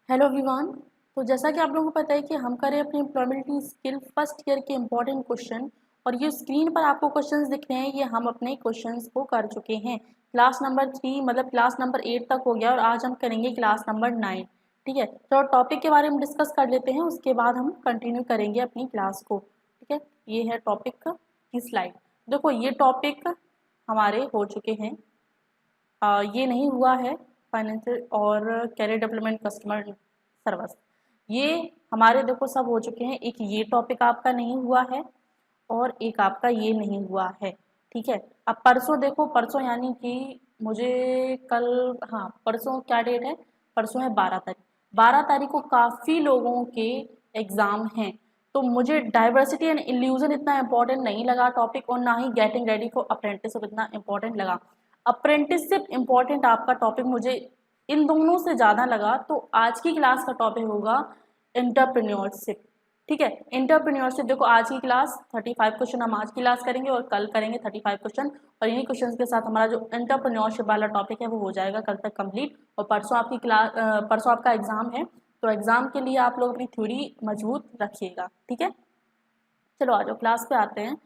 Hello everyone. तो जैसा कि आप लोगों को पता है कि हम करें अपनी एम्प्लॉयबिलिटी स्किल फर्स्ट ईयर के इम्पोर्टेंट क्वेश्चन, और ये स्क्रीन पर आपको क्वेश्चंस दिख रहे हैं, ये हम अपने क्वेश्चंस को कर चुके हैं। क्लास नंबर 3 मतलब क्लास नंबर 8 तक हो गया और आज हम करेंगे क्लास नंबर 9। ठीक है, तो टॉपिक के बारे में डिस्कस कर लेते हैं, उसके बाद हम कंटिन्यू करेंगे अपनी क्लास को। ठीक है, ये है टॉपिक की स्लाइड। देखो ये टॉपिक हमारे हो चुके हैं। ये नहीं हुआ है फाइनेंशियल और कैरियर डेवलपमेंट कस्टमर सर्विस, ये हमारे देखो सब हो चुके हैं। एक ये टॉपिक आपका नहीं हुआ है और एक आपका ये नहीं हुआ है। ठीक है, अब परसों देखो, परसों यानी कि मुझे कल, हाँ परसों क्या डेट है, परसों है 12 तारीख। 12 तारीख को काफ़ी लोगों के एग्ज़ाम हैं, तो मुझे डाइवर्सिटी एंड इल्यूजन इतना इंपॉर्टेंट नहीं लगा टॉपिक, और ना ही गेटिंग रेडी फॉर अप्रेंटिसशिप इतना इंपॉर्टेंट लगा। अप्रेंटिसशिप इंपॉर्टेंट आपका टॉपिक मुझे इन दोनों से ज़्यादा लगा, तो आज की क्लास का टॉपिक होगा एंटरप्रेन्योरशिप। ठीक है, एंटरप्रेन्योरशिप देखो आज की क्लास 35 क्वेश्चन हम आज की क्लास करेंगे और कल करेंगे 35 क्वेश्चन, और इन्हीं क्वेश्चन के साथ हमारा जो एंटरप्रेन्योरशिप वाला टॉपिक है वो हो जाएगा कल तक कंप्लीट। और परसों आपकी क्लास, परसों आपका एग्जाम है, तो एग्जाम के लिए आप लोग अपनी थ्योरी मजबूत रखिएगा। ठीक है, चलो आ जाओ क्लास पे आते हैं।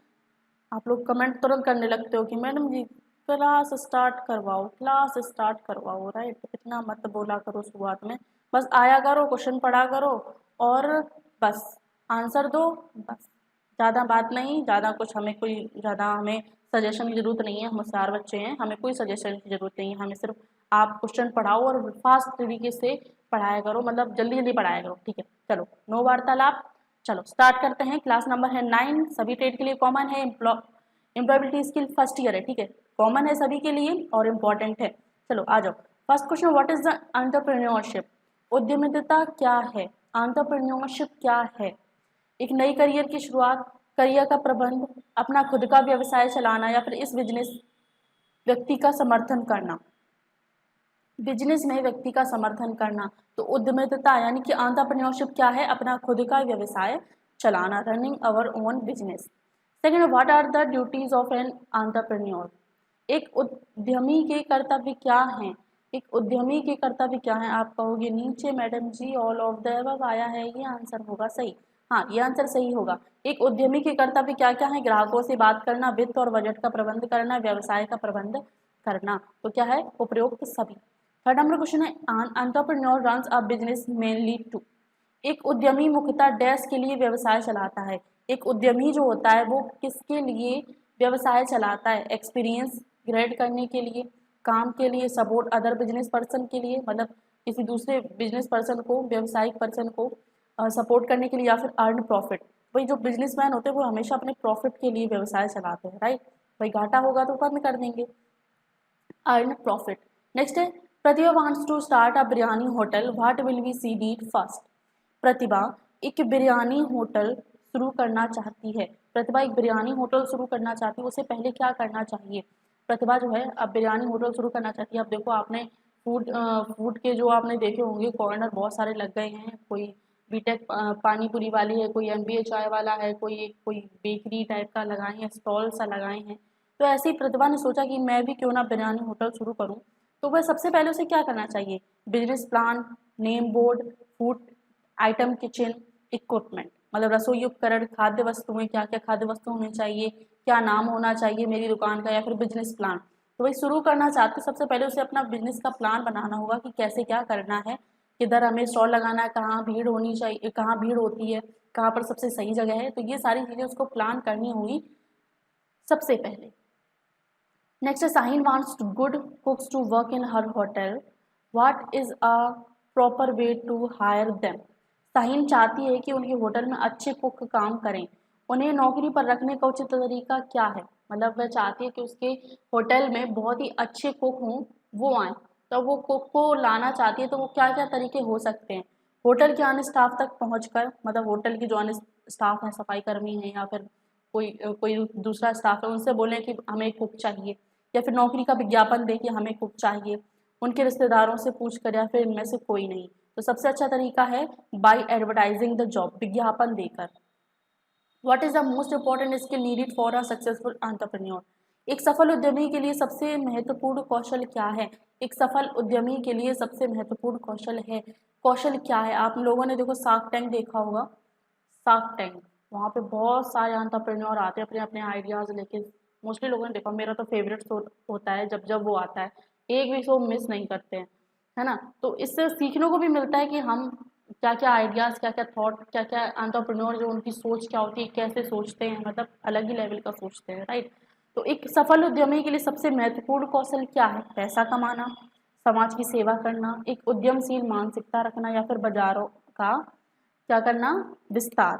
आप लोग कमेंट तुरंत करने लगते हो कि मैडम जी क्लास स्टार्ट करवाओ, क्लास स्टार्ट करवाओ, राइट। इतना मत बोला करो शुरुआत में, बस आया करो, क्वेश्चन पढ़ा करो और बस आंसर दो, बस। ज़्यादा बात नहीं, ज़्यादा कुछ हमें कोई ज़्यादा हमें सजेशन की ज़रूरत नहीं है, हम होशियार बच्चे हैं, हमें कोई सजेशन की ज़रूरत नहीं है। हमें सिर्फ आप क्वेश्चन पढ़ाओ और फास्ट तरीके से पढ़ाया करो, मतलब जल्दी जल्दी पढ़ाया करो। ठीक है, चलो नो वार्तालाप, चलो स्टार्ट करते हैं। क्लास नंबर है 9, सभी ट्रेड के लिए कॉमन है। एम्प्लॉयबिलिटी स्किल फर्स्ट ईयर है, ठीक है, कॉमन है सभी के लिए और इम्पॉर्टेंट है। चलो आ जाओ, first question, what is the entrepreneurship? उद्यमिता क्या है? एंटरप्रेन्योरशिप क्या है? एक नई करियर की शुरुआत, करियर का प्रबंध, अपना खुद का व्यवसाय चलाना, या फिर इस बिजनेस व्यक्ति का समर्थन करना, बिजनेस में व्यक्ति का समर्थन करना। तो उद्यमिता यानी कि एंटरप्रेन्योरशिप क्या है? अपना खुद का व्यवसाय चलाना, running our own business. Second, what are the duties of an entrepreneur? एक उद्यमी के कर्तव्य क्या हैं? एक उद्यमी के कर्तव्य क्या हैं? आप कहोगे नीचे madam ji all of the above आया है, ये आंसर होगा सही। हाँ, ये आंसर सही होगा। एक उद्यमी के कर्तव्य क्या क्या है? ग्राहकों से बात करना, वित्त और बजट का प्रबंध करना, व्यवसाय का प्रबंध करना। तो क्या है? उपरोक्त सभी। थर्ड नंबर क्वेश्चन है, entrepreneur runs a business mainly to? एक उद्यमी मुख्यतः डैश के लिए व्यवसाय चलाता है। एक उद्यमी जो होता है वो किसके लिए व्यवसाय चलाता है? एक्सपीरियंस ग्रेड करने के लिए, काम के लिए, सपोर्ट अदर बिजनेस पर्सन के लिए, मतलब किसी दूसरे बिजनेस पर्सन को, व्यवसायिक पर्सन को सपोर्ट करने के लिए, या फिर अर्न प्रॉफिट। वही जो बिजनेसमैन होते हैं वो हमेशा अपने प्रॉफिट के लिए व्यवसाय चलाते हैं, राइट। भाई घाटा होगा तो बंद कर देंगे, अर्न प्रॉफिट। नेक्स्ट है, Pratibha wants to start a biryani hotel, what will be she need first? Pratibha एक बिरयानी होटल शुरू करना चाहती है। प्रतिभा एक बिरयानी होटल शुरू करना चाहती है, उसे पहले क्या करना चाहिए? प्रतिभा जो है अब बिरयानी होटल शुरू करना चाहती है। अब देखो आपने फूड के जो आपने देखे होंगे कॉर्नर बहुत सारे लग गए हैं। कोई बीटेक पानी पूरी वाली है, कोई एमबीए चाय वाला है, कोई बेकरी टाइप का लगाए हैं, स्टॉल सा लगाए हैं। तो ऐसे ही प्रतिभा ने सोचा कि मैं भी क्यों ना बिरयानी होटल शुरू करूं। तो वह सबसे पहले उसे क्या करना चाहिए? Business plan, name board, food item, kitchen equipment, मतलब रसोई उपकरण, खाद्य वस्तुएं, क्या क्या खाद्य वस्तु होनी चाहिए, क्या नाम होना चाहिए मेरी दुकान का, या फिर बिजनेस प्लान। तो वही शुरू करना चाहते, सबसे पहले उसे अपना बिजनेस का प्लान बनाना होगा कि कैसे क्या करना है, किधर हमें स्टॉल लगाना है, कहाँ भीड़ होनी चाहिए, कहाँ भीड़ होती है, कहाँ पर सबसे सही जगह है। तो ये सारी चीज़ें उसको प्लान करनी होगी सबसे पहले। Next is Sahin wants to good cooks to work in her hotel. What is a proper way to hire them? Sahin चाहती है कि उनके होटल में अच्छे कुक काम करें। उन्हें नौकरी पर रखने का उचित तरीका क्या है? मतलब वह चाहती है कि उसके होटल में बहुत ही अच्छे कुक हों, वो आए। तो वो कुक को लाना चाहती है, तो वो क्या क्या तरीके हो सकते हैं? होटल के अन्य स्टाफ तक पहुंचकर, मतलब होटल की जो अन्य स्टाफ हैं, सफाई कर्मी हैं या फिर कोई दूसरा स्टाफ है, उनसे बोलें कि हमें कुक चाहिए, या फिर नौकरी का विज्ञापन दे कि हमें कुक चाहिए। उनके रिश्तेदारों से पूछ कर, या फिर इनमें से कोई नहीं। तो सबसे अच्छा तरीका है बाय एडवर्टाइजिंग द जॉब, विज्ञापन देकर। What is the most important skill needed for a successful entrepreneur? एक सफल उद्यमी के लिए सबसे महत्वपूर्ण कौशल क्या है? एक सफल उद्यमी के लिए सबसे महत्वपूर्ण कौशल है कौशल क्या है। आप लोगों ने देखो शार्क टैंक देखा होगा, शार्क टैंक, वहाँ पे बहुत सारे एंटरप्रेन्योर आते हैं अपने अपने आइडियाज़ लेके। मोस्टली लोगों ने देखा, मेरा तो फेवरेट शो होता है जब जब वो आता है, एक भी शो मिस नहीं करते हैं, है ना। तो इससे सीखने को भी मिलता है कि हम क्या क्या आइडियाज़, क्या क्या थॉट, क्या क्या एंटरप्रेन्योर जो उनकी सोच क्या होती है, कैसे सोचते हैं, मतलब अलग ही लेवल का सोचते हैं, राइट। तो एक सफल उद्यमी के लिए सबसे महत्वपूर्ण कौशल क्या है? पैसा कमाना, समाज की सेवा करना, एक उद्यमशील मानसिकता रखना, या फिर बाजारों का क्या करना, विस्तार।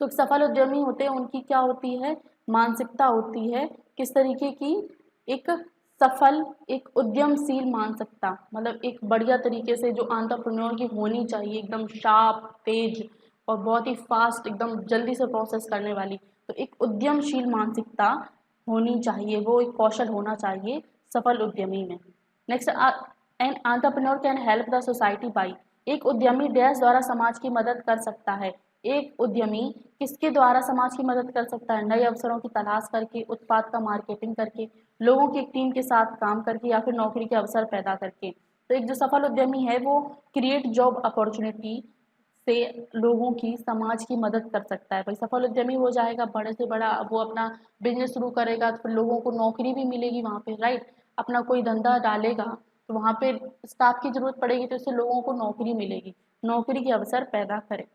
तो सफल उद्यमी होते हैं, उनकी क्या होती है, मानसिकता होती है किस तरीके की, एक सफल, एक उद्यमशील मानसिकता, मतलब एक बढ़िया तरीके से जो एंटरप्रेन्योर की होनी चाहिए, एकदम शार्प, तेज और बहुत ही फास्ट, एकदम जल्दी से प्रोसेस करने वाली। तो एक उद्यमशील मानसिकता होनी चाहिए, वो एक कौशल होना चाहिए सफल उद्यमी में। Next, an entrepreneur can help the society by, एक उद्यमी डैश द्वारा समाज की मदद कर सकता है। एक उद्यमी किसके द्वारा समाज की मदद कर सकता है? नए अवसरों की तलाश करके, उत्पाद का मार्केटिंग करके, लोगों की एक टीम के साथ काम करके, या फिर नौकरी के अवसर पैदा करके। तो एक जो सफल उद्यमी है वो क्रिएट जॉब अपॉर्चुनिटी से लोगों की, समाज की मदद कर सकता है। भाई सफल उद्यमी हो जाएगा, बड़े से बड़ा वो अपना बिजनेस शुरू करेगा, तो फिर लोगों को नौकरी भी मिलेगी वहाँ पे, राइट। अपना कोई धंधा डालेगा तो वहाँ पे स्टाफ की जरूरत पड़ेगी, तो इससे लोगों को नौकरी मिलेगी, नौकरी के अवसर पैदा करे।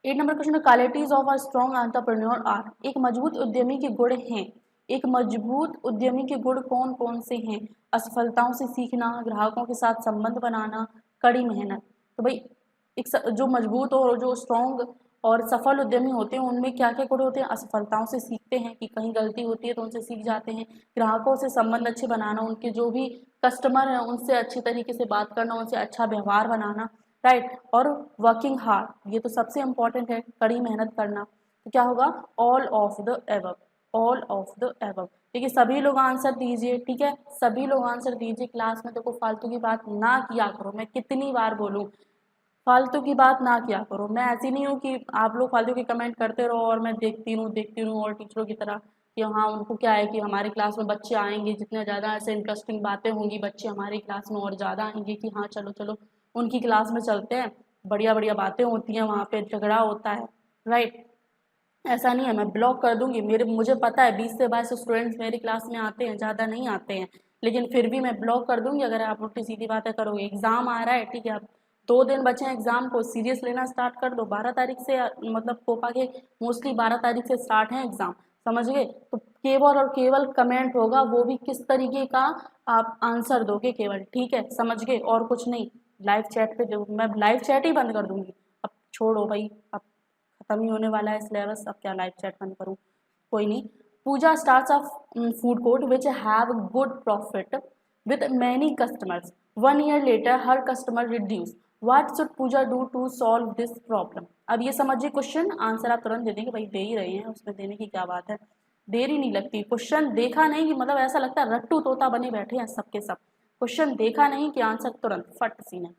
8 number question, qualities of a strong entrepreneur are, एक मजबूत उद्यमी के गुण हैं। एक मजबूत उद्यमी के गुण कौन कौन से हैं? असफलताओं से सीखना, ग्राहकों के साथ संबंध बनाना, कड़ी मेहनत। तो भाई जो मजबूत और जो स्ट्रॉन्ग और सफल उद्यमी होते हैं उनमें क्या क्या गुण होते हैं? असफलताओं से सीखते हैं कि कहीं गलती होती है तो उनसे सीख जाते हैं। ग्राहकों से संबंध अच्छे बनाना, उनके जो भी कस्टमर हैं उनसे अच्छी तरीके से बात करना, उनसे अच्छा व्यवहार बनाना, राइट। और वर्किंग हार्ड, ये तो सबसे इंपॉर्टेंट है, कड़ी मेहनत करना। तो क्या होगा? All of the above, all of the above. ठीक है, सभी लोग आंसर दीजिए, ठीक है, सभी लोग आंसर दीजिए। क्लास में देखो फालतू की बात ना किया करो, मैं कितनी बार बोलूँ, फालतू की बात ना किया करो। मैं ऐसी नहीं हूँ कि आप लोग फालतू के कमेंट करते रहो और मैं देखती रहूँ और टीचरों की तरह कि हाँ उनको क्या है कि हमारी क्लास में बच्चे आएंगे, जितने ज़्यादा ऐसे इंटरेस्टिंग बातें होंगी बच्चे हमारी क्लास में और ज़्यादा आएंगे कि हाँ चलो चलो उनकी क्लास में चलते हैं, बढ़िया बढ़िया बातें होती हैं वहाँ पे, झगड़ा होता है, राइट। ऐसा नहीं है, मैं ब्लॉक कर दूंगी। मुझे पता है 20 से 22 स्टूडेंट्स मेरी क्लास में आते हैं, ज़्यादा नहीं आते हैं, लेकिन फिर भी मैं ब्लॉक कर दूंगी अगर आप उल्टी सीधी बातें करोगे। एग्जाम आ रहा है, ठीक है, अब 2 दिन बचे हैं एग्जाम को, सीरियस लेना स्टार्ट कर दो। 12 तारीख से मतलब कोपा के मोस्टली 12 तारीख से स्टार्ट है एग्जाम, समझ गए। तो केवल और केवल कमेंट होगा, वो भी किस तरीके का आप आंसर दोगे केवल, ठीक है, समझ गए, और कुछ नहीं। लाइव चैट पे मैं लाइव चैट ही बंद कर दूंगी। अब छोड़ो भाई, अब खत्म ही होने वाला है सिलेबस, अब क्या लाइव चैट बंद करूँ, कोई नहीं। Pooja starts a food court which have good profit with many customers. 1 year later, her customer reduced. What should Pooja do to solve this problem? अब ये समझिए क्वेश्चन, आंसर आप तुरंत दे देंगे, भाई दे ही रहे हैं, उसमें देने की क्या बात है, देरी नहीं लगती। क्वेश्चन देखा नहीं कि मतलब ऐसा लगता है रट्टू तोता बने बैठे हैं सबके सब, क्वेश्चन देखा नहीं कि आंसर तुरंत फट सीने।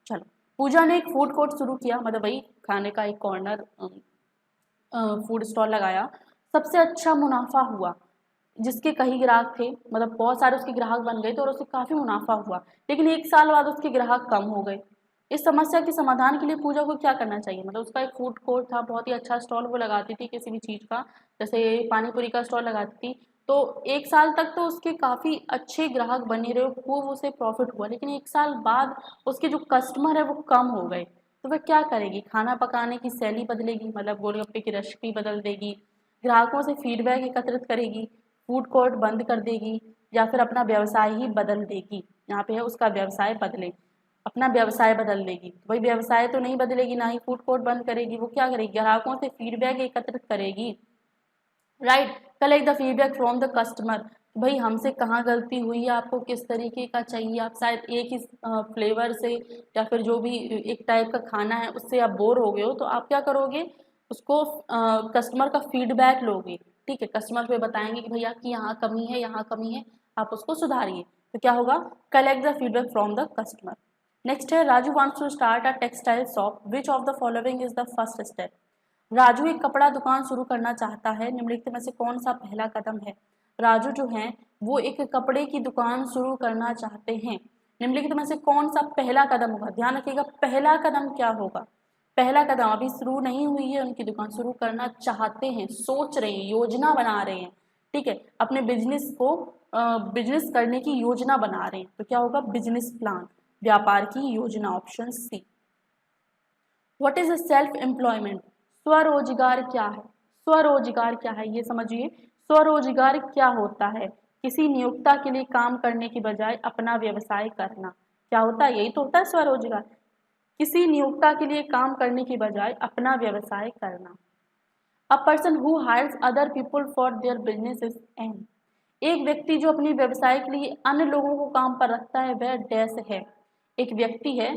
चलो, पूजा ने एक फूड कोर्ट शुरू किया, मतलब वही खाने का एक कॉर्नर, फूड स्टॉल लगाया। सबसे अच्छा मुनाफा हुआ, जिसके कई ग्राहक थे, मतलब बहुत सारे उसके ग्राहक बन गए थे और उसे काफ़ी मुनाफा हुआ, लेकिन 1 साल बाद उसके ग्राहक कम हो गए। इस समस्या के समाधान के लिए पूजा को क्या करना चाहिए? मतलब उसका एक फूड कोर्ट था, बहुत ही अच्छा स्टॉल वो लगाती थी किसी भी चीज़ का, जैसे पानी पूरी का स्टॉल लगाती थी। तो 1 साल तक तो उसके काफ़ी अच्छे ग्राहक बने रहे, खूब उसे प्रॉफिट हुआ, लेकिन 1 साल बाद उसके जो कस्टमर है वो कम हो गए। तो वह क्या करेगी? खाना पकाने की शैली बदलेगी, मतलब गोलगप्पे की रेसिपी बदल देगी, ग्राहकों से फीडबैक एकत्रित करेगी, फूड कोर्ट बंद कर देगी, या फिर अपना व्यवसाय ही बदल देगी। यहाँ पे है उसका व्यवसाय बदले, अपना व्यवसाय बदल देगी। तो भाई व्यवसाय तो नहीं बदलेगी, ना ही फूड कोर्ट बंद करेगी, वो क्या करेगी? ग्राहकों से फीडबैक एकत्रित करेगी, right. Collect the feedback from the customer, भाई हमसे कहाँ गलती हुई है, आपको किस तरीके का चाहिए, आप शायद एक ही फ्लेवर से या फिर जो भी एक टाइप का खाना है उससे आप बोर हो गए हो, तो आप क्या करोगे? उसको कस्टमर का फीडबैक लोगे, ठीक है, कस्टमर पे बताएंगे कि भैया की यहाँ कमी है, यहाँ कमी है, आप उसको सुधारिए। तो क्या होगा? Collect the feedback from the customer. Next है, Raju wants to start a textile shop, which of the following is the first step? Raju एक कपड़ा दुकान शुरू करना चाहता है, निम्नलिखित में से कौन सा पहला कदम है? राजू जो है वो एक कपड़े की दुकान शुरू करना चाहते हैं, निम्नलिखित में से कौन सा पहला कदम होगा? ध्यान रखिएगा, पहला कदम क्या होगा? पहला कदम, अभी शुरू नहीं हुई है उनकी दुकान, शुरू करना चाहते हैं, सोच रहे हैं, योजना बना रहे हैं, ठीक है, अपने बिजनेस को बिजनेस करने की योजना बना रहे हैं, तो क्या होगा? बिजनेस प्लान, व्यापार की योजना, option C. What is self employment? स्वरोजगार क्या है? स्वरोजगार क्या है ये समझिए। स्वरोजगार क्या होता है? किसी नियोक्ता के लिए काम करने की बजाय अपना व्यवसाय करना। क्या होता है? यही तो होता है स्वरोजगार, किसी नियोक्ता के लिए काम करने की बजाय अपना व्यवसाय करना। A person who hires other people for their business and, एक व्यक्ति जो अपने व्यवसाय के लिए अन्य लोगों को काम पर रखता है वह डैश है। एक व्यक्ति है,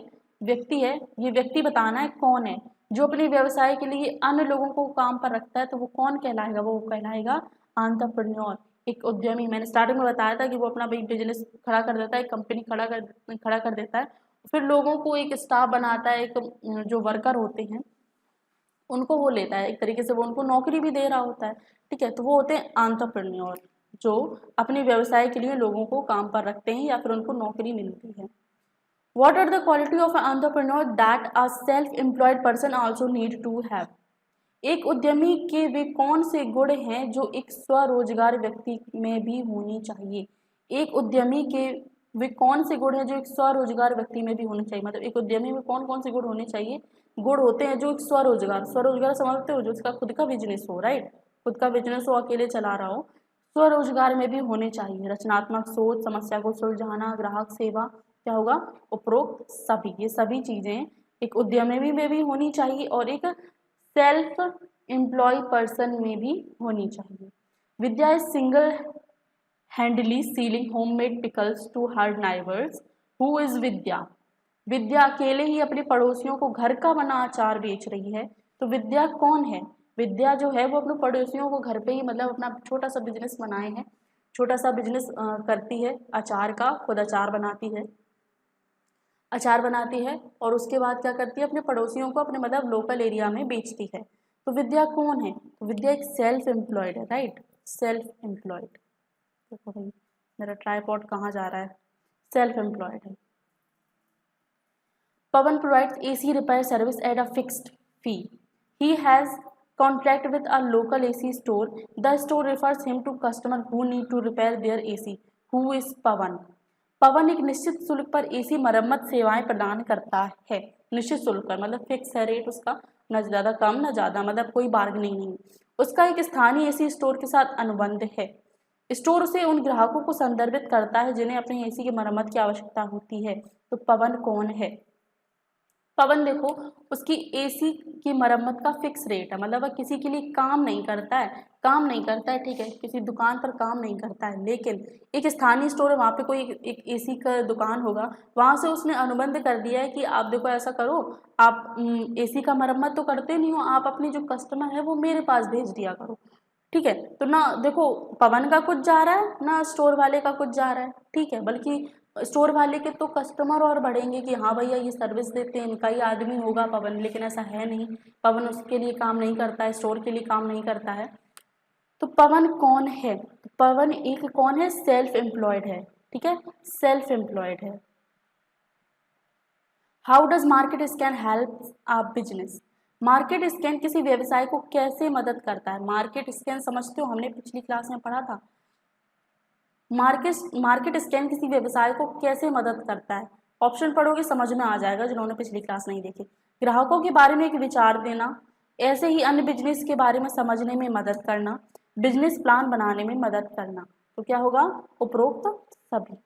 ये व्यक्ति बताना है कौन है जो अपने व्यवसाय के लिए अन्य लोगों को काम पर रखता है, तो वो कौन कहलाएगा? वो कहलाएगा एंटरप्रेन्योर, एक उद्यमी। मैंने स्टार्टिंग में बताया था कि वो अपना बिजनेस खड़ा कर देता है, एक कंपनी खड़ा कर देता है, फिर लोगों को एक स्टाफ बनाता है, एक जो वर्कर होते हैं उनको वो लेता है, एक तरीके से वो उनको नौकरी भी दे रहा होता है, ठीक है, तो वो होते हैं एंटरप्रेन्योर, जो अपने व्यवसाय के लिए लोगों को काम पर रखते हैं या फिर उनको नौकरी मिलती है। What are the quality of an entrepreneur that a self-employed person also need to have? एक उद्यमी के वे कौन से गुण हैं जो एक स्वरोजगार व्यक्ति में भी होनी चाहिए? एक उद्यमी के वे कौन से गुण हैं जो एक स्वरोजगार व्यक्ति में भी होने चाहिए? मतलब एक उद्यमी में कौन कौन से गुण होने चाहिए? गुण होते हैं जो एक स्वरोजगार समझते हो, जो उसका खुद का बिजनेस हो, राइट, खुद का बिजनेस हो, अकेले चला रहा हो, स्वरोजगार में भी होने चाहिए। रचनात्मक सोच, समस्या को सुलझाना, ग्राहक सेवा, क्या होगा? उपरोक्त सभी, ये सभी चीजें एक उद्यमी में भी होनी चाहिए और एक सेल्फ एम्प्लॉय पर्सन में भी होनी चाहिए। Vidya is single handedly selling homemade pickles to her neighbours. Who is Vidya? Vidya अकेले ही अपने पड़ोसियों को घर का बना अचार बेच रही है, तो विद्या कौन है? विद्या जो है वो अपने पड़ोसियों को घर पे ही, मतलब अपना छोटा सा बिजनेस बनाए हैं, छोटा सा बिजनेस करती है अचार का, खुद अचार बनाती है और उसके बाद क्या करती है? अपने पड़ोसियों को अपने मतलब लोकल एरिया में बेचती है। तो विद्या कौन है? तो विद्या एक सेल्फ एम्प्लॉयड है, राइट, सेल्फ एम्प्लॉयड। देखो भाई मेरा ट्राइपॉड कहाँ जा रहा है, सेल्फ एम्प्लॉयड है। Pawan provides AC repair service at a fixed fee. He has contract with a local AC store. The store refers him to customer who need to repair their AC. Who is Pawan? पवन एक निश्चित शुल्क पर AC मरम्मत सेवाएं प्रदान करता है। निश्चित शुल्क पर मतलब फिक्स है रेट उसका, न ज़्यादा कम न ज़्यादा, मतलब कोई बार्गेनिंग नहीं। उसका एक स्थानीय एसी स्टोर के साथ अनुबंध है। स्टोर उसे उन ग्राहकों को संदर्भित करता है जिन्हें अपने एसी की मरम्मत की आवश्यकता होती है। तो पवन कौन है? पवन देखो, उसकी एसी की मरम्मत का फिक्स रेट है, मतलब वह किसी के लिए काम नहीं करता है, ठीक है, किसी दुकान पर काम नहीं करता है, लेकिन एक स्थानीय स्टोर है, वहाँ पे कोई एक एसी का दुकान होगा, वहाँ से उसने अनुबंध कर दिया है कि आप देखो ऐसा करो, आप एसी का मरम्मत तो करते नहीं हो, आप अपनी जो कस्टमर है वो मेरे पास भेज दिया करो, ठीक है। तो ना देखो पवन का कुछ जा रहा है ना स्टोर वाले का कुछ जा रहा है, ठीक है, बल्कि स्टोर वाले के तो कस्टमर और बढ़ेंगे कि हाँ भैया ये सर्विस देते हैं, इनका ही आदमी होगा पवन, लेकिन ऐसा है नहीं, पवन उसके लिए काम नहीं करता है, स्टोर के लिए काम नहीं करता है। तो पवन कौन है? तो पवन एक कौन है? सेल्फ एम्प्लॉयड है, ठीक है, सेल्फ एम्प्लॉयड है। How does market scan help a business? Market scan किसी व्यवसाय को कैसे मदद करता है? मार्केट स्कैन समझते हो, हमने पिछली क्लास में पढ़ा था। मार्केट स्कैन किसी व्यवसाय को कैसे मदद करता है? ऑप्शन पढ़ोगे समझ में आ जाएगा जिन्होंने पिछली क्लास नहीं देखी। ग्राहकों के बारे में एक विचार देना, ऐसे ही अन्य बिजनेस के बारे में समझने में मदद करना, बिजनेस प्लान बनाने में मदद करना। तो क्या होगा? उपरोक्त सभी।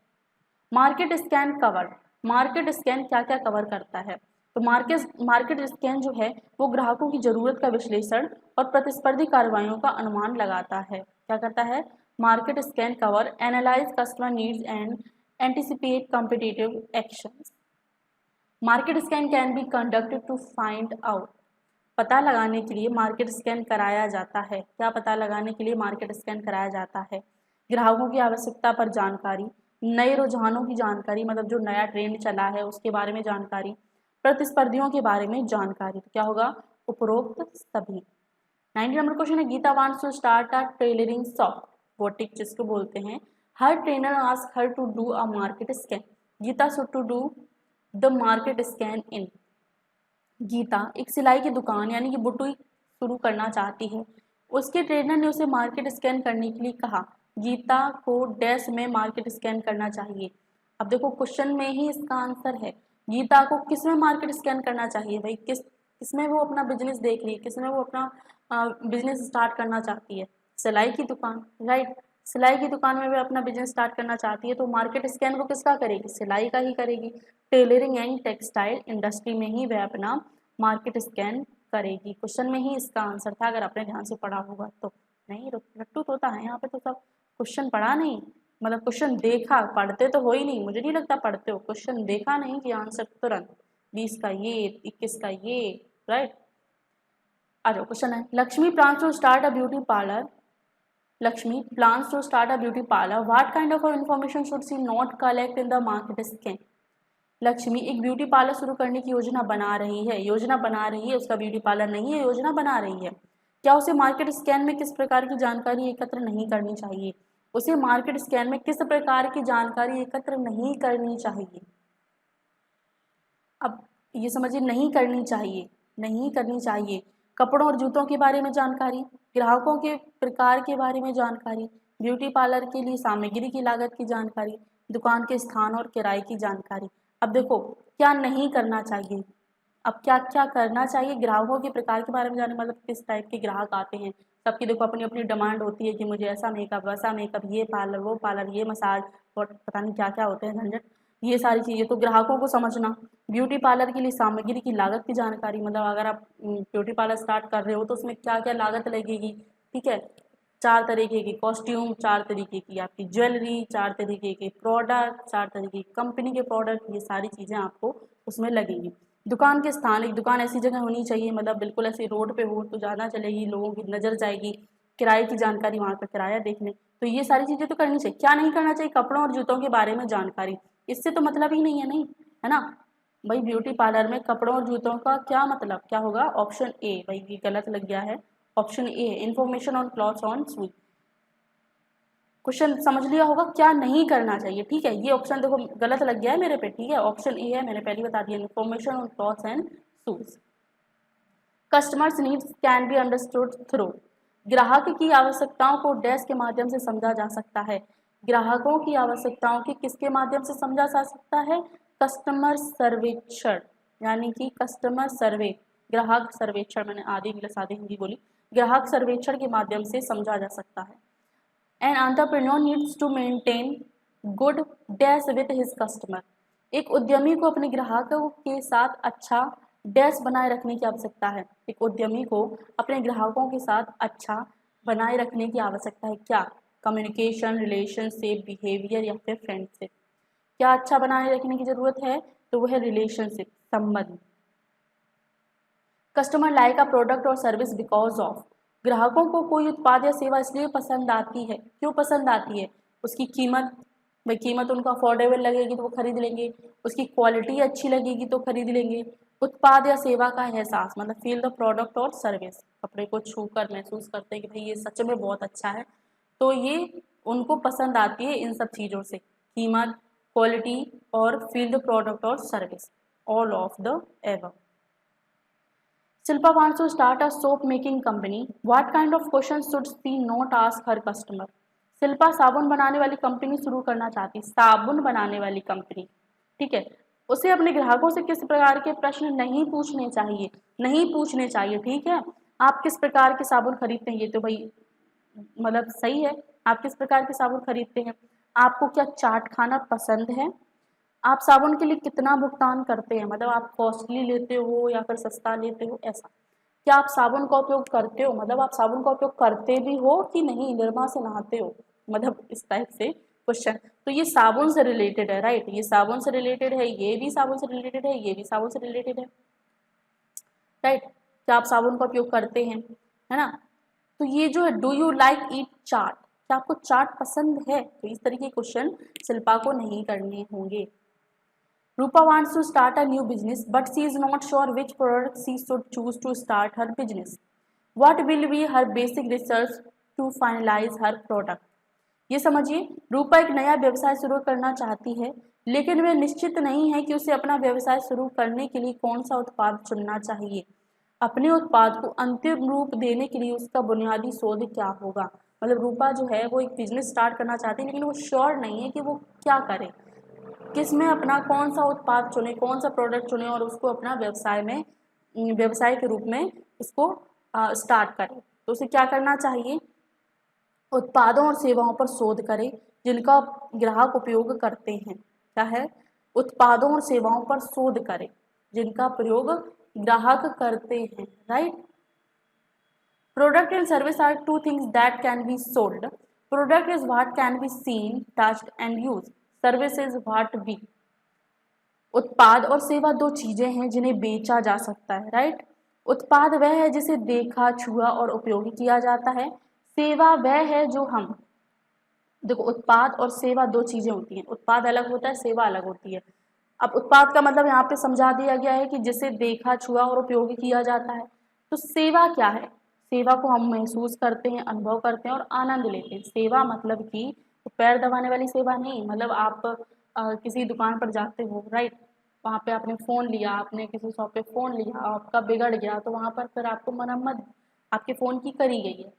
Market scan cover, market scan क्या क्या कवर करता है? तो मार्केट स्कैन जो है वो ग्राहकों की जरूरत का विश्लेषण और प्रतिस्पर्धी कार्रवाइयों का अनुमान लगाता है। क्या करता है? Market scan cover analyse customer needs and anticipate competitive actions. Market scan can be conducted to find out, पता लगाने के लिए मार्केट स्कैन कराया जाता है। क्या पता लगाने के लिए मार्केट स्कैन कराया जाता है? ग्राहकों की आवश्यकता पर जानकारी, नए रुझानों की जानकारी, मतलब जो नया ट्रेंड चला है उसके बारे में जानकारी, प्रतिस्पर्धियों के बारे में जानकारी। तो क्या होगा? उपरोक्त सभी। 90 नंबर क्वेश्चन है, Geeta wants to start a tailoring shop, boutique जिसको बोलते हैं। Her trainer ask her to do a market scan. Geeta should to do the market scan in. Geeta एक सिलाई की दुकान यानी कि बुटीक शुरू करना चाहती है। उसके ट्रेनर ने उसे मार्केट स्कैन करने के लिए कहा। गीता को डैश में मार्केट स्कैन करना चाहिए। अब देखो क्वेश्चन में ही इसका आंसर है। गीता को किस में मार्केट स्कैन करना चाहिए भाई, किसमें वो अपना बिजनेस देख रही है, किसमें वो अपना बिजनेस स्टार्ट करना चाहती है, सिलाई की दुकान, राइट। सिलाई की दुकान में भी अपना बिजनेस स्टार्ट करना चाहती है तो मार्केट स्कैन वो किसका करेगी, सिलाई का ही करेगी। टेलरिंग एंड टेक्सटाइल इंडस्ट्री में ही वह अपना मार्केट स्कैन करेगी। क्वेश्चन में ही इसका आंसर था अगर आपने ध्यान से पढ़ा होगा तो। नहीं रट्टू तोता है यहाँ पे तो सब, क्वेश्चन पढ़ा नहीं, मतलब क्वेश्चन देखा, पढ़ते तो हो ही नहीं, मुझे नहीं लगता पढ़ते हो, क्वेश्चन देखा नहीं कि आंसर तुरंत 20 का ये 21 का ये, राइट। आ जाओ क्वेश्चन है, Lakshmi plans to start a beauty parlour. Lakshmi plans to start a beauty parlor. What kind of information should she not collect in the market scan? Lakshmi एक ब्यूटी पार्लर शुरू करने की योजना बना रही है, उसका ब्यूटी पार्लर नहीं है, योजना बना रही है। क्या उसे मार्केट स्कैन में किस प्रकार की जानकारी एकत्र नहीं करनी चाहिए? उसे मार्केट स्कैन में किस प्रकार की जानकारी एकत्र नहीं करनी चाहिए? अब ये समझिए, नहीं करनी चाहिए। कपड़ों और जूतों के बारे में जानकारी, ग्राहकों के प्रकार के बारे में जानकारी, ब्यूटी पार्लर के लिए सामग्री की लागत की जानकारी, दुकान के स्थान और किराए की जानकारी। अब देखो क्या नहीं करना चाहिए, अब क्या क्या करना चाहिए, ग्राहकों के प्रकार के बारे में जानना, मतलब किस टाइप के ग्राहक आते हैं। सबकी देखो अपनी अपनी डिमांड होती है कि मुझे ऐसा मेकअप, वैसा मेकअप, ये पार्लर, वो पार्लर, ये मसाज और पता नहीं क्या क्या होते हैं झंझट, ये सारी चीज़ें तो ग्राहकों को समझना। ब्यूटी पार्लर के लिए सामग्री की लागत की जानकारी, मतलब अगर आप ब्यूटी पार्लर स्टार्ट कर रहे हो तो उसमें क्या क्या लागत लगेगी, ठीक है। 4 तरीके की कॉस्ट्यूम, 4 तरीके की आपकी ज्वेलरी, 4 तरीके के प्रोडक्ट, 4 तरीके की कंपनी के प्रोडक्ट, ये सारी चीज़ें आपको उसमें लगेंगी। दुकान के स्थान, एक दुकान ऐसी जगह होनी चाहिए, मतलब बिल्कुल ऐसी रोड पे हो तो ज़्यादा चलेगी, लोगों की नज़र जाएगी। किराए की जानकारी, वहाँ का किराया देख लें, तो ये सारी चीज़ें तो करनी चाहिए। क्या नहीं करना चाहिए, कपड़ों और जूतों के बारे में जानकारी, इससे तो मतलब ही नहीं है, नहीं है ना भाई। ब्यूटी पार्लर में कपड़ों और जूतों का क्या मतलब, क्या होगा, ऑप्शन ए, भाई ये गलत लग गया है, ऑप्शन ए है information on clothes on shoes. Question समझ लिया होगा, क्या नहीं करना चाहिए, ठीक है। ये ऑप्शन देखो गलत लग गया है मेरे पे, ठीक है, ऑप्शन ए है, मैंने पहले बता दिया, information on clothes and shoes. Customers needs can be understood through, ग्राहक की आवश्यकताओं को डैश के माध्यम से समझा जा सकता है। ग्राहकों की आवश्यकताओं की किसके माध्यम से समझा जा सकता है, कस्टमर सर्वेक्षण, यानी कि कस्टमर सर्वे, ग्राहक सर्वेक्षण, मैंने आधी इंग्लिश आधी हिंदी बोली, ग्राहक सर्वेक्षण के माध्यम से समझा जा सकता है। An entrepreneur needs to maintain good dash with his customer, एक उद्यमी को अपने ग्राहकों के साथ अच्छा डैश बनाए रखने की आवश्यकता है। एक उद्यमी को अपने ग्राहकों के साथ अच्छा बनाए रखने की आवश्यकता है। क्या, कम्युनिकेशन, रिलेशनशिप, बिहेवियर या फिर फ्रेंडशिप। क्या अच्छा बनाए रखने की जरूरत है, तो वह है रिलेशनशिप, संबंध। कस्टमर लाइक अ प्रोडक्ट और सर्विस बिकॉज ऑफ, ग्राहकों को कोई उत्पाद या सेवा इसलिए पसंद आती है, क्यों पसंद आती है, उसकी कीमत, भाई कीमत उनको अफोर्डेबल लगेगी तो वो खरीद लेंगे, उसकी क्वालिटी अच्छी लगेगी तो खरीद लेंगे, उत्पाद या सेवा का एहसास, मतलब फील द प्रोडक्ट और सर्विस, कपड़े को छू कर महसूस करते हैं कि भाई ये सच में बहुत अच्छा है, तो ये उनको पसंद आती है इन सब चीज़ों से, कीमत, क्वालिटी और फील द प्रोडक्ट और service, all of the above. Shilpa wants to start a soap making company. What kind of questions should she not ask her customer? Shilpa साबुन बनाने वाली कंपनी शुरू करना चाहती, साबुन बनाने वाली कंपनी, ठीक है। उसे अपने ग्राहकों से किस प्रकार के प्रश्न नहीं पूछने चाहिए, ठीक है। आप किस प्रकार के साबुन खरीदते हैं, ये तो भाई मतलब सही है, आप किस प्रकार के साबुन खरीदते हैं, आपको क्या चाट खाना पसंद है, आप साबुन के लिए कितना भुगतान करते हैं, मतलब आप कॉस्टली लेते हो या फिर सस्ता लेते हो, ऐसा। क्या आप साबुन का उपयोग करते हो, मतलब आप साबुन का उपयोग करते भी हो कि नहीं, निरमा से नहाते हो, मतलब इस टाइप से क्वेश्चन। तो ये साबुन से रिलेटेड है, राइट, ये साबुन से रिलेटेड है, ये भी साबुन से रिलेटेड है, ये भी साबुन से रिलेटेड है, राइट। क्या आप साबुन का उपयोग करते हैं, है ना। तो ये जो है, डू यू लाइक ईट चाट, क्या आपको चाट पसंद है, तो इस तरीके के क्वेश्चन शिल्पा को नहीं करने होंगे। Rupa wants to start a new business, but she is not sure which product she should choose to start her business. What will be her basic research to finalize her product? ये समझिए, रूपा एक नया व्यवसाय शुरू करना चाहती है लेकिन वह निश्चित नहीं है कि उसे अपना व्यवसाय शुरू करने के लिए कौन सा उत्पाद चुनना चाहिए। अपने उत्पाद को अंतिम रूप देने के लिए उसका बुनियादी शोध क्या होगा। मतलब रूपा जो है वो एक बिजनेस स्टार्ट करना चाहती है, लेकिन वो श्योर नहीं है कि वो क्या करे, किस में अपना कौन सा उत्पाद चुने, कौन सा प्रोडक्ट चुने और उसको अपना व्यवसाय के रूप में उसको स्टार्ट करे। तो उसे क्या करना चाहिए, उत्पादों और सेवाओं पर शोध करें जिनका ग्राहक उपयोग करते हैं। क्या है, उत्पादों और सेवाओं पर शोध करें जिनका प्रयोग ग्राहक करते हैं। Right. Product and service are two things that can be sold. Product is what can be seen, touched and used. Service is what we. उत्पाद और सेवा दो चीजें हैं जिन्हें बेचा जा सकता है। राइट। उत्पाद वह है जिसे देखा, छुआ और उपयोग किया जाता है। सेवा वह है जो हम, देखो उत्पाद और सेवा दो चीजें होती हैं, उत्पाद अलग होता है, सेवा अलग होती है। अब उत्पाद का मतलब यहाँ पे समझा दिया गया है कि जिसे देखा, छुआ और उपयोग किया जाता है। तो सेवा क्या है, सेवा को हम महसूस करते हैं, अनुभव करते हैं और आनंद लेते हैं। सेवा मतलब कि पैर दबाने वाली सेवा नहीं, मतलब आप किसी दुकान पर जाते हो, राइट, वहाँ पे आपने फ़ोन लिया, आपने किसी शॉप पे फ़ोन लिया, आपका बिगड़ गया तो वहाँ पर फिर आपको मरम्मत आपके फ़ोन की करी गई है,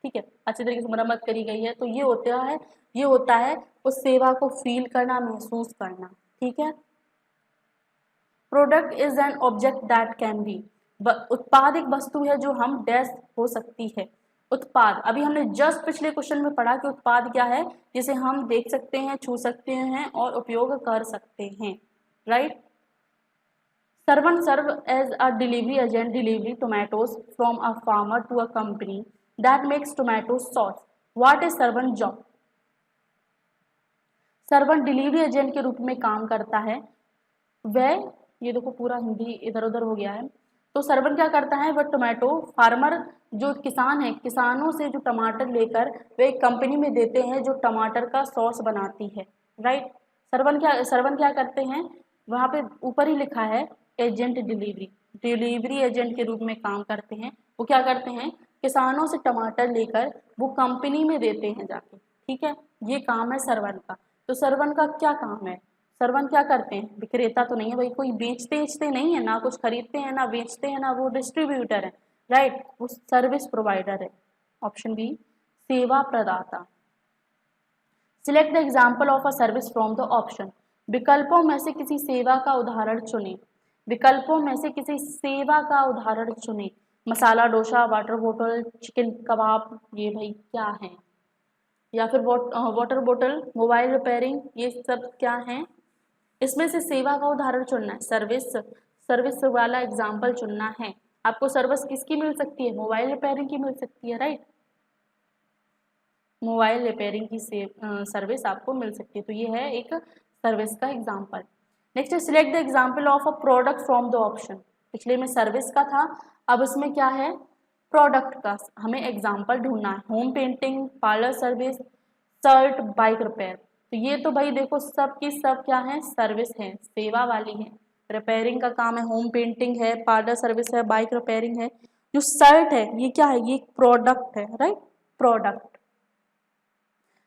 ठीक है, अच्छी तरीके से मरम्मत करी गई है। तो ये होता है उस सेवा को फील करना, महसूस करना। ठीक है। Product is an object that can be, उत्पाद एक वस्तु है जो हम डैश हो सकती है। उत्पाद, अभी हमने जस्ट पिछले क्वेश्चन में पढ़ा कि उत्पाद क्या है, जिसे हम देख सकते हैं, छू सकते हैं और उपयोग कर सकते हैं। Right. Servant serve as a delivery agent, delivery tomatoes from a farmer to a company that makes tomato sauce. What is servant job? Servant delivery agent के रूप में काम करता है। वह, ये देखो पूरा हिंदी इधर उधर हो गया है। तो सर्वेंट क्या करता है, वह टोमेटो फार्मर जो किसान है, किसानों से जो टमाटर लेकर वे एक कंपनी में देते हैं जो टमाटर का सॉस बनाती है। राइट। सर्वेंट क्या करते हैं, वहाँ पे ऊपर ही लिखा है एजेंट डिलीवरी एजेंट के रूप में काम करते हैं। वो क्या करते हैं, किसानों से टमाटर लेकर वो कंपनी में देते हैं जाके। ठीक है, ये काम है सर्वेंट का। तो सर्वेंट का क्या काम है, सर्वेंट क्या करते हैं, विक्रेता तो नहीं है भाई, कोई बेचते नहीं है, ना कुछ खरीदते हैं ना बेचते हैं, ना वो डिस्ट्रीब्यूटर है। राइट, वो सर्विस प्रोवाइडर है। ऑप्शन बी, सेवा प्रदाता। Select the example of a service from the option. विकल्पों में से किसी सेवा का उदाहरण चुनें। विकल्पों में से किसी सेवा का उदाहरण चुनें। मसाला डोसा, वाटर बोतल, चिकन कबाब, ये भाई क्या है, या फिर वाटर बोतल, मोबाइल रिपेयरिंग, ये सब क्या है। इसमें से सेवा का उदाहरण चुनना है, सर्विस वाला एग्जाम्पल चुनना है। आपको सर्विस किसकी मिल सकती है, मोबाइल रिपेयरिंग की मिल सकती है। राइट, मोबाइल रिपेयरिंग की सर्विस आपको मिल सकती है। तो ये है एक सर्विस का एग्जाम्पल। नेक्स्ट है select the example of a product from the option. पिछले में सर्विस का था, अब इसमें क्या है, प्रोडक्ट का हमें एग्जाम्पल ढूंढना है। Home painting, parlour service, shirt, bike repair. तो ये तो भाई देखो सब की सब क्या है, सर्विस है, सेवा वाली है। रिपेयरिंग का काम है, होम पेंटिंग है, पार्लर सर्विस है, बाइक रिपेयरिंग है। जो शर्ट है ये क्या है, ये प्रोडक्ट है। Right, product.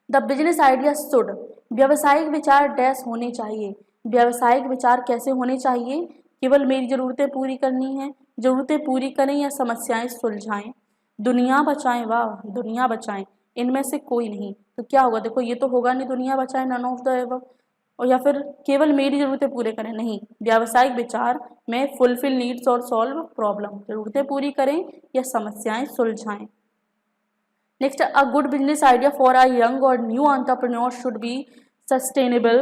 The business idea should, व्यावसायिक विचार डैश होने चाहिए। व्यावसायिक विचार कैसे होने चाहिए, केवल मेरी ज़रूरतें पूरी करनी है, ज़रूरतें पूरी करें या समस्याएं सुलझाएं, दुनिया बचाएं, वाह दुनिया बचाएं, इनमें से कोई नहीं। तो क्या होगा, देखो ये तो होगा नहीं दुनिया बचाएं, नन ऑफ द एबव। और या फिर केवल मेरी ज़रूरतें पूरे करें, नहीं, व्यावसायिक विचार में फुलफिल नीड्स और सॉल्व प्रॉब्लम, ज़रूरतें पूरी करें या समस्याएं सुलझाएं। Next, a good business idea for a young or new entrepreneur should be sustainable.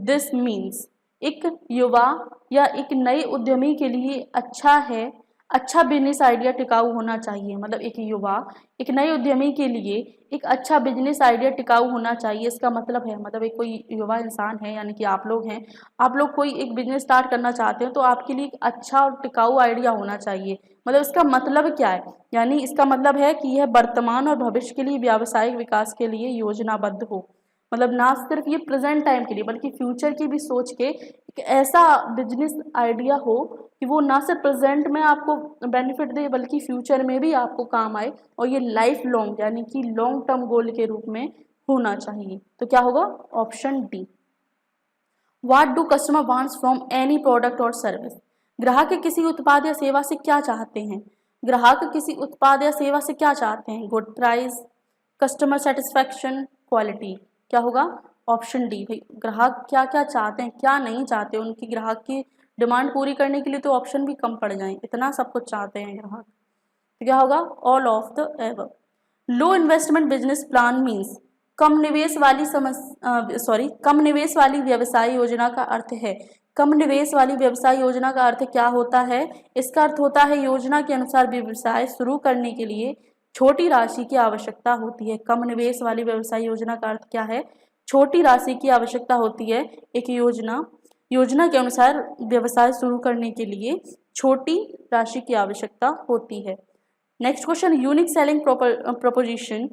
This means एक युवा या एक नए उद्यमी के लिए अच्छा बिजनेस आइडिया टिकाऊ होना चाहिए। मतलब एक युवा, एक नए उद्यमी के लिए एक अच्छा बिजनेस आइडिया टिकाऊ होना चाहिए। इसका मतलब है, मतलब एक कोई युवा इंसान है, यानी कि आप लोग हैं, आप लोग कोई एक बिजनेस स्टार्ट करना चाहते हो तो आपके लिए एक अच्छा और टिकाऊ आइडिया होना चाहिए। मतलब इसका मतलब क्या है, यानी इसका मतलब है कि यह वर्तमान और भविष्य के लिए व्यावसायिक विकास के लिए योजनाबद्ध हो। मतलब ना सिर्फ ये प्रेजेंट टाइम के लिए बल्कि फ्यूचर की भी सोच के एक ऐसा बिजनेस आइडिया हो कि वो ना सिर्फ प्रेजेंट में आपको बेनिफिट दे बल्कि फ्यूचर में भी आपको काम आए, और ये लाइफ लॉन्ग यानी कि लॉन्ग टर्म गोल के रूप में होना चाहिए। तो क्या होगा, option D. What do customer wants from any product और सर्विस। ग्राहक किसी उत्पाद या सेवा से क्या चाहते हैं। ग्राहक किसी उत्पाद या सेवा से क्या चाहते हैं। Good price, customer satisfaction, quality. क्या होगा? Option D. भाई ग्राहक क्या क्या चाहते हैं, क्या नहीं चाहते, उनकी ग्राहक की डिमांड पूरी करने के लिए तो ऑप्शन भी कम पड़ जाएं, इतना सब कुछ चाहते हैं ग्राहक। तो क्या होगा? All of the above. Low investment business plan means कम निवेश वाली कम निवेश वाली व्यवसाय योजना का अर्थ है। कम निवेश वाली व्यवसाय योजना का अर्थ क्या होता है? इसका अर्थ होता है योजना के अनुसार व्यवसाय शुरू करने के लिए छोटी राशि की आवश्यकता होती है। कम निवेश वाली व्यवसाय योजना का अर्थ क्या है? छोटी राशि की आवश्यकता होती है। एक योजना के अनुसार व्यवसाय शुरू करने के लिए छोटी राशि की आवश्यकता होती है। Next question, unique selling proposition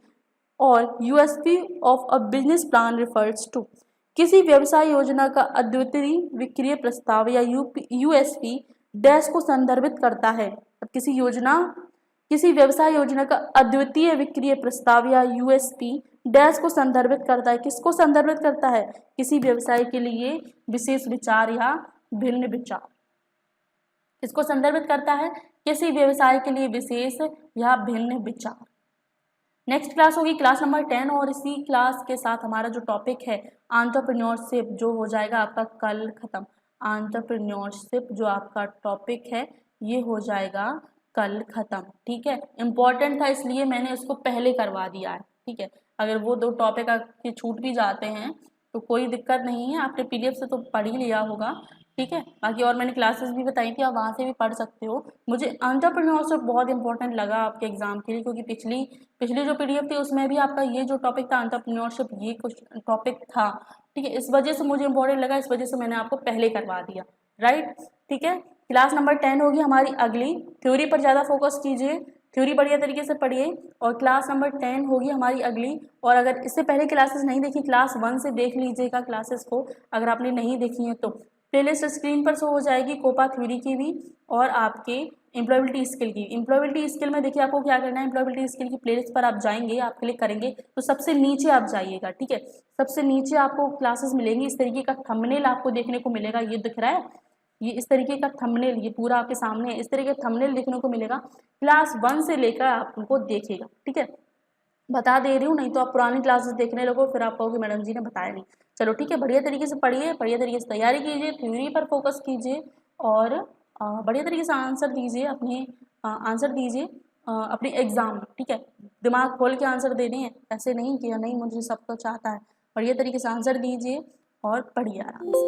और USP of a business plan refers to. किसी व्यवसाय योजना का अद्वितीय विक्रय प्रस्ताव या यूएसपी डैश को संदर्भित करता है। किसी व्यवसाय योजना का अद्वितीय विक्रय प्रस्ताव या यूएसपी डैश को संदर्भित करता है। किसको संदर्भित करता है? किसी व्यवसाय के लिए विशेष विचार या भिन्न विचार। इसको संदर्भित करता है किसी व्यवसाय के लिए विशेष या भिन्न विचार। नेक्स्ट क्लास होगी क्लास नंबर 10 और इसी क्लास के साथ हमारा जो टॉपिक है एंटरप्रेन्योरशिप जो हो जाएगा आपका कल खत्म। एंटरप्रेन्योरशिप जो आपका टॉपिक है ये हो जाएगा कल खत्म। ठीक है, इम्पॉर्टेंट था इसलिए मैंने उसको पहले करवा दिया है। ठीक है, अगर वो दो टॉपिक आपके छूट भी जाते हैं तो कोई दिक्कत नहीं है, आपने पीडीएफ से तो पढ़ ही लिया होगा। ठीक है, बाकी और मैंने क्लासेस भी बताई थी, आप वहाँ से भी पढ़ सकते हो। मुझे एंटरप्रेन्योरशिप बहुत इंपॉर्टेंट लगा आपके एग्जाम के लिए, क्योंकि पिछली जो पीडीएफ थी उसमें भी आपका ये जो टॉपिक था एंटरप्रेन्योरशिप ये कुछ टॉपिक था। ठीक है, इस वजह से मुझे इंपॉर्टेंट लगा, इस वजह से मैंने आपको पहले करवा दिया। राइट, ठीक है। क्लास नंबर 10 होगी हमारी अगली। थ्योरी पर ज़्यादा फोकस कीजिए, थ्योरी बढ़िया तरीके से पढ़िए। और क्लास नंबर 10 होगी हमारी अगली। और अगर इससे पहले क्लासेस नहीं देखी, क्लास 1 से देख लीजिएगा क्लासेस को, अगर आपने नहीं देखी है तो। प्लेलिस्ट स्क्रीन पर शो हो जाएगी, कोपा थ्योरी की भी और आपके एम्प्लॉयबिलिटी स्किल की। एम्प्लॉयबिलिटी स्किल में देखिए आपको क्या करना है, एम्प्लॉयबिलिटी स्किल की प्लेलिस्ट पर आप जाएंगे, आप क्लिक करेंगे तो सबसे नीचे आप जाइएगा। ठीक है, सबसे नीचे आपको क्लासेस मिलेंगी, इस तरीके का थंबनेल आपको देखने को मिलेगा। ये दिख रहा है, ये इस तरीके का थंबनेल, ये पूरा आपके सामने है, इस तरीके का थंबनेल देखने को मिलेगा। क्लास 1 से लेकर आप उनको देखिएगा। ठीक है, बता दे रही हूँ, नहीं तो आप पुरानी क्लासेस देखने लगो फिर आप कहोगे मैडम जी ने बताया नहीं। चलो ठीक है, बढ़िया तरीके से पढ़िए, बढ़िया तरीके से तैयारी कीजिए, थ्योरी पर फोकस कीजिए और बढ़िया तरीके से आंसर दीजिए, अपने एग्जाम में। ठीक है, दिमाग खोल के आंसर देने हैं, ऐसे नहीं किया नहीं मुझे सब कुछ आता है। बढ़िया तरीके से आंसर दीजिए और पढ़िए आराम से।